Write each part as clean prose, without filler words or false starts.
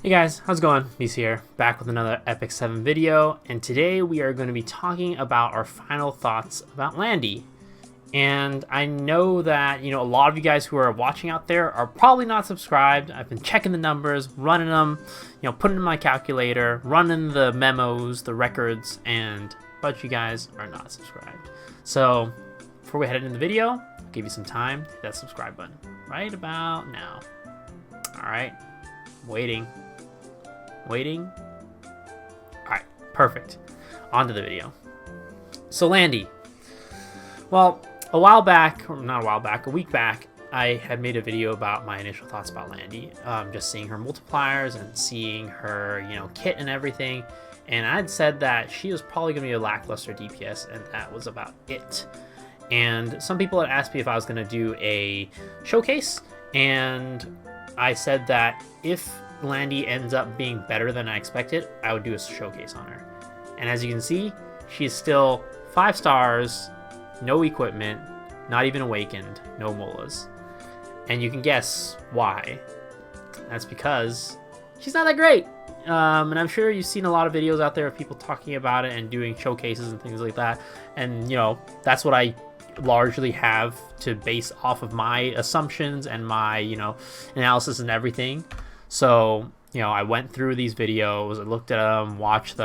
Hey guys, how's it going? Meese here, back with another Epic 7 video, and today we are going to be talking about our final thoughts about Landy. And I know that, a lot of you guys who are watching out there are probably not subscribed. I've been checking the numbers, running them, putting in my calculator, running the memos, the records, and a bunch of you guys are not subscribed. So, before we head into the video, I'll give you some time to hit that subscribe button right about now. Alright, waiting. Alright, perfect. On to the video. So Landy. Well, a week back, I had made a video about my initial thoughts about Landy. Just seeing her multipliers and seeing her, kit and everything. And I'd said that she was probably going to be a lackluster DPS, and that was about it. And some people had asked me if I was going to do a showcase, and I said that if Landy ends up being better than I expected, I would do a showcase on her. And as you can see, she's still 5 stars, no equipment, not even awakened, no molas. And you can guess why. That's because she's not that great. And I'm sure you've seen a lot of videos out there of people talking about it and doing showcases and things like that. And, that's what I largely have to base off of my assumptions and my, analysis and everything. So, I went through these videos, I looked at them, watched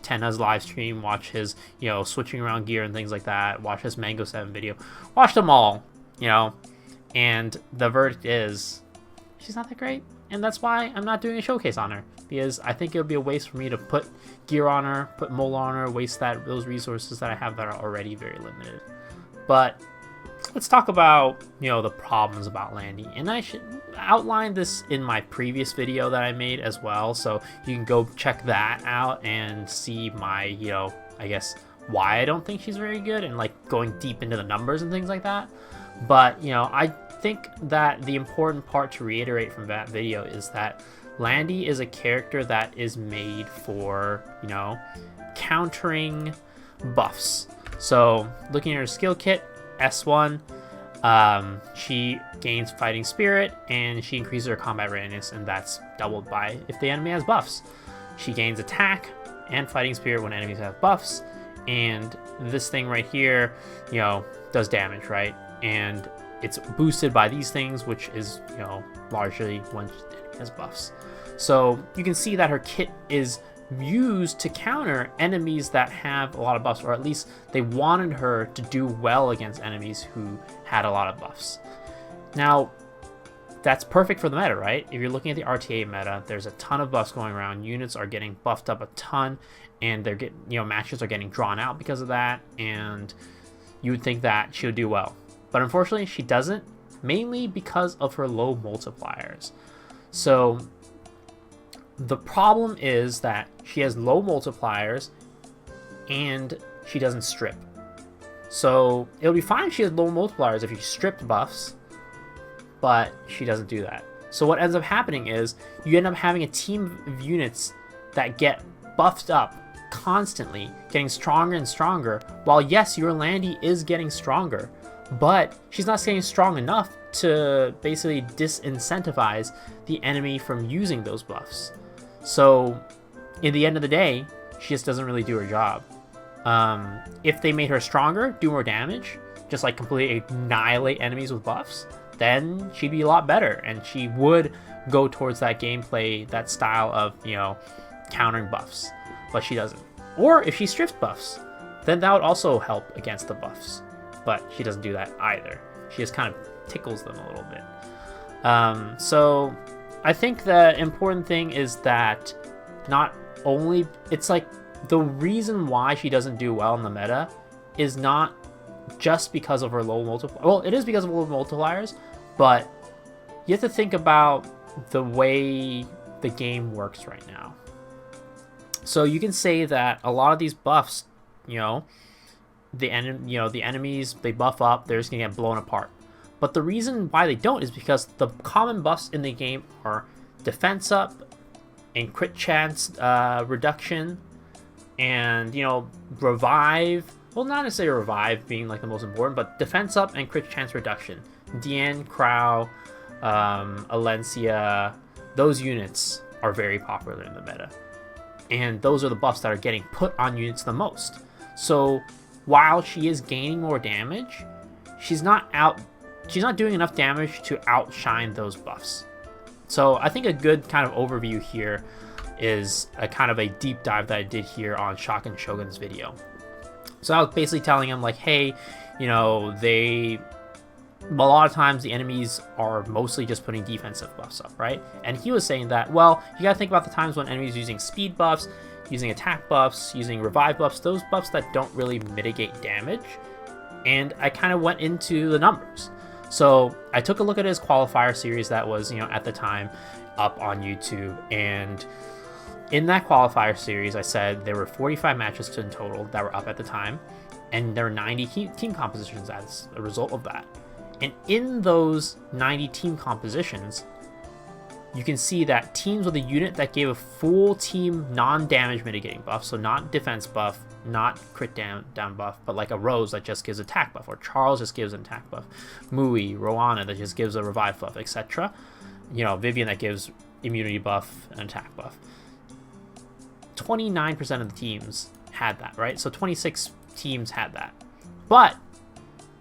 Tenna's live stream, watched his, switching around gear and things like that, watched his Mango 7 video, watched them all, and the verdict is she's not that great. And that's why I'm not doing a showcase on her, because I think it would be a waste for me to put gear on her, put mole on her, waste those resources that I have that are already very limited. But let's talk about, the problems about Landy. And I should outline this in my previous video that I made as well. So you can go check that out and see my, I guess, why I don't think she's very good and like going deep into the numbers and things like that. But, I think that the important part to reiterate from that video is that Landy is a character that is made for, countering buffs. So looking at her skill kit, S1, she gains fighting spirit and she increases her combat readiness, and that's doubled by if the enemy has buffs. She gains attack and fighting spirit when enemies have buffs, and this thing right here, does damage, right? And it's boosted by these things, which is, largely when the enemy has buffs. So you can see that her kit is used to counter enemies that have a lot of buffs, or at least they wanted her to do well against enemies who had a lot of buffs. Now, that's perfect for the meta, right? If you're looking at the RTA meta, there's a ton of buffs going around. Units are getting buffed up a ton, and they're getting, matches are getting drawn out because of that, and you would think that she would do well. But unfortunately, she doesn't, mainly because of her low multipliers. So the problem is that she has low multipliers and she doesn't strip. So it'll be fine if she has low multipliers if you stripped buffs, but she doesn't do that. So what ends up happening is you end up having a team of units that get buffed up constantly, getting stronger and stronger, while yes, your Landy is getting stronger, but she's not getting strong enough to basically disincentivize the enemy from using those buffs. So, in the end of the day, she just doesn't really do her job. If they made her stronger, do more damage, just like completely annihilate enemies with buffs, then she'd be a lot better, and she would go towards that gameplay, that style of, countering buffs. But she doesn't. Or if she strips buffs, then that would also help against the buffs. But she doesn't do that either. She just kind of tickles them a little bit. So I think the important thing is that not only, it's like the reason why she doesn't do well in the meta is not just because of her low multipliers. Well, it is because of low multipliers, but you have to think about the way the game works right now. So you can say that a lot of these buffs, the enemies, they buff up, they're just gonna get blown apart. But the reason why they don't is because the common buffs in the game are defense up and crit chance reduction, and revive. Well, not necessarily revive being like the most important, but defense up and crit chance reduction. Krau, Alencia, those units are very popular in the meta. And those are the buffs that are getting put on units the most. So while she is gaining more damage, she's not doing enough damage to outshine those buffs. So I think a good kind of overview here is a kind of a deep dive that I did here on Shotgun Shogun's video. So I was basically telling him like, hey, you know, a lot of times the enemies are mostly just putting defensive buffs up, right? And he was saying that, well, you gotta think about the times when enemies using speed buffs, using attack buffs, using revive buffs, those buffs that don't really mitigate damage. And I kind of went into the numbers. So I took a look at his qualifier series that was, you know, at the time up on YouTube. And in that qualifier series, I said there were 45 matches in total that were up at the time. And there were 90 team compositions as a result of that. And in those 90 team compositions, you can see that teams with a unit that gave a full team non-damage mitigating buff, so not defense buff, not crit down buff, but like a Rose that just gives attack buff, or Charles just gives an attack buff, Mui, Roana that just gives a revive buff, etc. You know, Vivian that gives immunity buff and attack buff. 29% of the teams had that, right? So 26 teams had that. But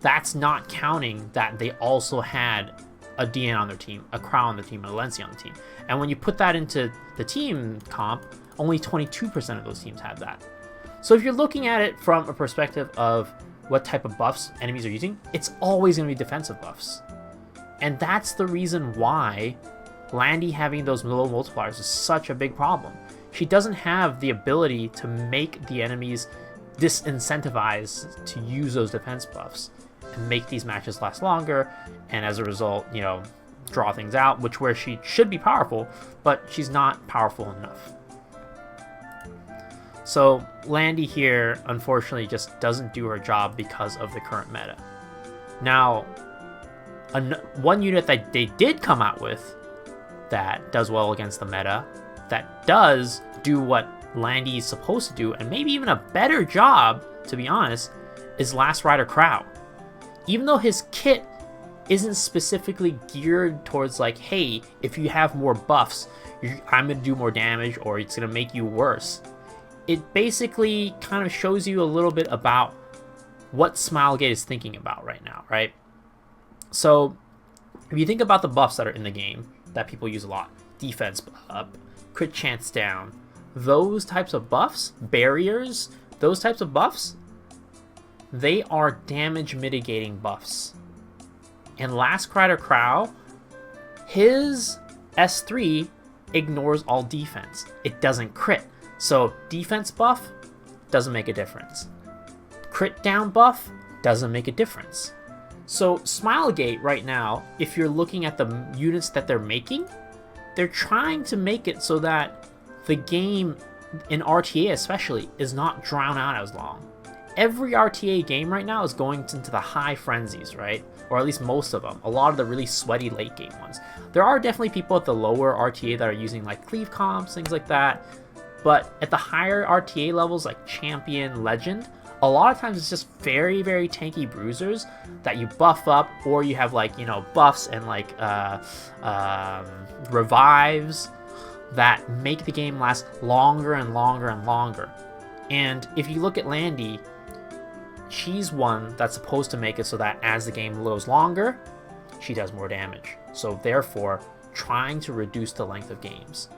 that's not counting that they also had a DN on their team, a Krau on the team, a Landy on the team. And when you put that into the team comp, only 22% of those teams have that. So if you're looking at it from a perspective of what type of buffs enemies are using, it's always going to be defensive buffs. And that's the reason why Landy having those low multipliers is such a big problem. She doesn't have the ability to make the enemies disincentivize to use those defense buffs and make these matches last longer, and as a result, you know, draw things out, where she should be powerful, but she's not powerful enough. So Landy here, unfortunately, just doesn't do her job because of the current meta. Now, one unit that they did come out with that does well against the meta, that does do what Landy is supposed to do, and maybe even a better job, to be honest, is Last Rider Krau. Even though his kit isn't specifically geared towards like, hey, if you have more buffs, I'm going to do more damage, or it's going to make you worse. It basically kind of shows you a little bit about what Smilegate is thinking about right now, right? So if you think about the buffs that are in the game that people use a lot, defense up, crit chance down, those types of buffs, barriers, those types of buffs, they are damage mitigating buffs. And Last Rider Krau, his S3 ignores all defense. It doesn't crit. So defense buff doesn't make a difference. Crit down buff doesn't make a difference. So Smilegate right now, if you're looking at the units that they're making, they're trying to make it so that the game, in RTA especially, is not drawn out as long. Every RTA game right now is going into the high frenzies, right? Or at least most of them. A lot of the really sweaty late game ones. There are definitely people at the lower RTA that are using like cleave comps, things like that. But at the higher RTA levels like Champion, Legend, a lot of times it's just very, very tanky bruisers that you buff up, or you have like, you know, buffs and like revives that make the game last longer and longer and longer. And if you look at Landy, she's one that's supposed to make it so that as the game goes longer, she does more damage. So therefore, trying to reduce the length of games.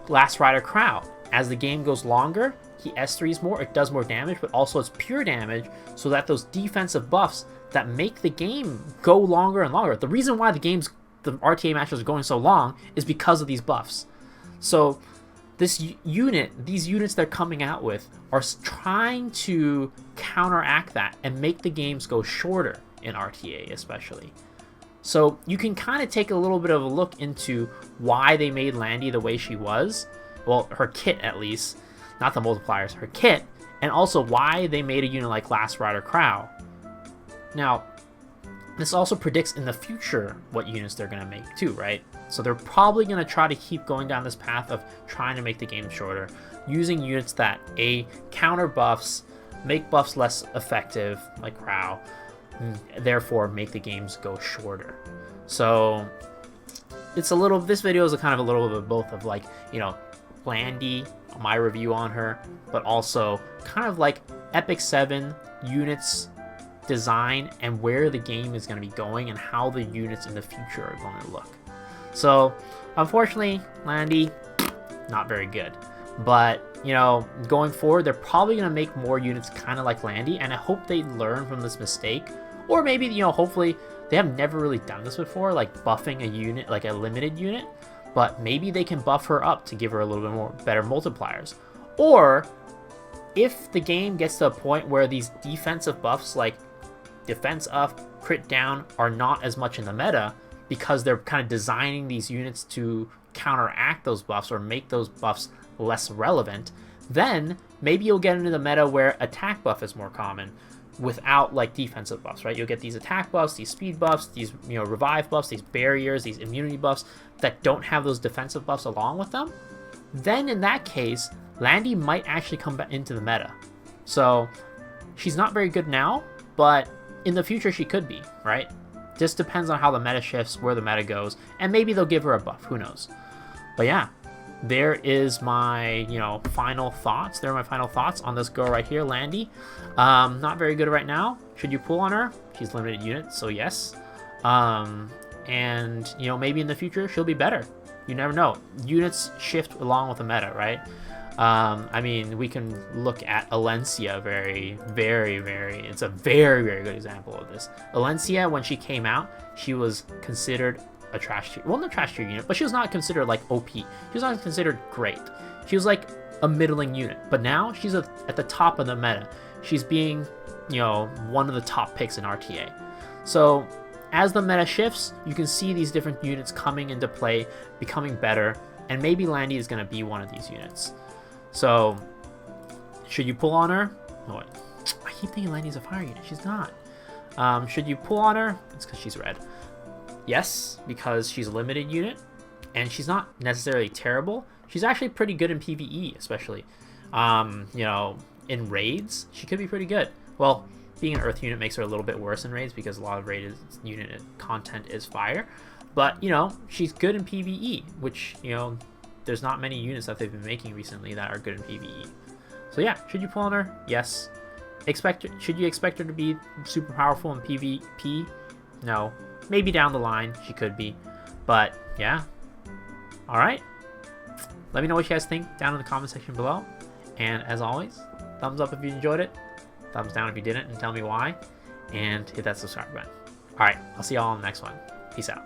Last Rider Krau, as the game goes longer, he S3s more, it does more damage, but also it's pure damage, so that those defensive buffs that make the game go longer and longer. The reason why the RTA matches are going so long is because of these buffs. So these units they're coming out with are trying to counteract that and make the games go shorter in RTA especially. So you can kind of take a little bit of a look into why they made Landy the way she was. Well, her kit at least, not the multipliers, her kit, and also why they made a unit like Last Rider Krau. Now, this also predicts in the future what units they're going to make too, right? So they're probably going to try to keep going down this path of trying to make the game shorter, using units that counter buffs, make buffs less effective, like Krau, therefore make the games go shorter. So it's a little, this video is a kind of a little bit of both of like, you know, Landy, my review on her, but also kind of like Epic 7 units design and where the game is going to be going and how the units in the future are going to look. So unfortunately, Landy, not very good. But, you know, going forward, they're probably going to make more units kind of like Landy, and I hope they learn from this mistake. Or maybe, you know, hopefully they have never really done this before, like buffing a unit, like a limited unit, but maybe they can buff her up to give her a little bit more better multipliers. Or if the game gets to a point where these defensive buffs like defense up, crit down are not as much in the meta because they're kind of designing these units to counteract those buffs or make those buffs less relevant, then maybe you'll get into the meta where attack buff is more common without like defensive buffs, right? You'll get these attack buffs, these speed buffs, these, you know, revive buffs, these barriers, these immunity buffs that don't have those defensive buffs along with them. Then in that case, Landy might actually come back into the meta. So she's not very good now, but in the future she could be, right? Just depends on how the meta shifts, where the meta goes, and maybe they'll give her a buff, who knows. But yeah, there is my, you know, final thoughts. There are my final thoughts on this girl right here, Landy. Not very good right now. Should you pull on her? She's limited unit, so yes. And, you know, maybe in the future she'll be better. You never know. Units shift along with the meta, right? I mean, we can look at Alencia it's a very, very good example of this. Alencia, when she came out, she was considered a trash tier, well, not trash tier unit, but she was not considered like OP. She was not considered great. She was like a middling unit, but now she's at the top of the meta. She's being, you know, one of the top picks in RTA. So as the meta shifts, you can see these different units coming into play, becoming better, and maybe Landy is going to be one of these units. So should you pull on her? Oh, I keep thinking Landy's a fire unit. She's not. Should you pull on her? It's because she's red. Yes, because she's a limited unit, and she's not necessarily terrible. She's actually pretty good in PvE, especially. You know, in raids, she could be pretty good. Well, being an earth unit makes her a little bit worse in raids because a lot of raid unit content is fire. But, you know, she's good in PvE, which, you know, there's not many units that they've been making recently that are good in PvE. So yeah, should you pull on her? Yes. Should you expect her to be super powerful in PvP? No. Maybe down the line she could be, but yeah. All right, let me know what you guys think down in the comment section below, and as always, thumbs up if you enjoyed it, thumbs down if you didn't, and tell me why, and hit that subscribe button. All right, I'll see y'all on the next one. Peace out.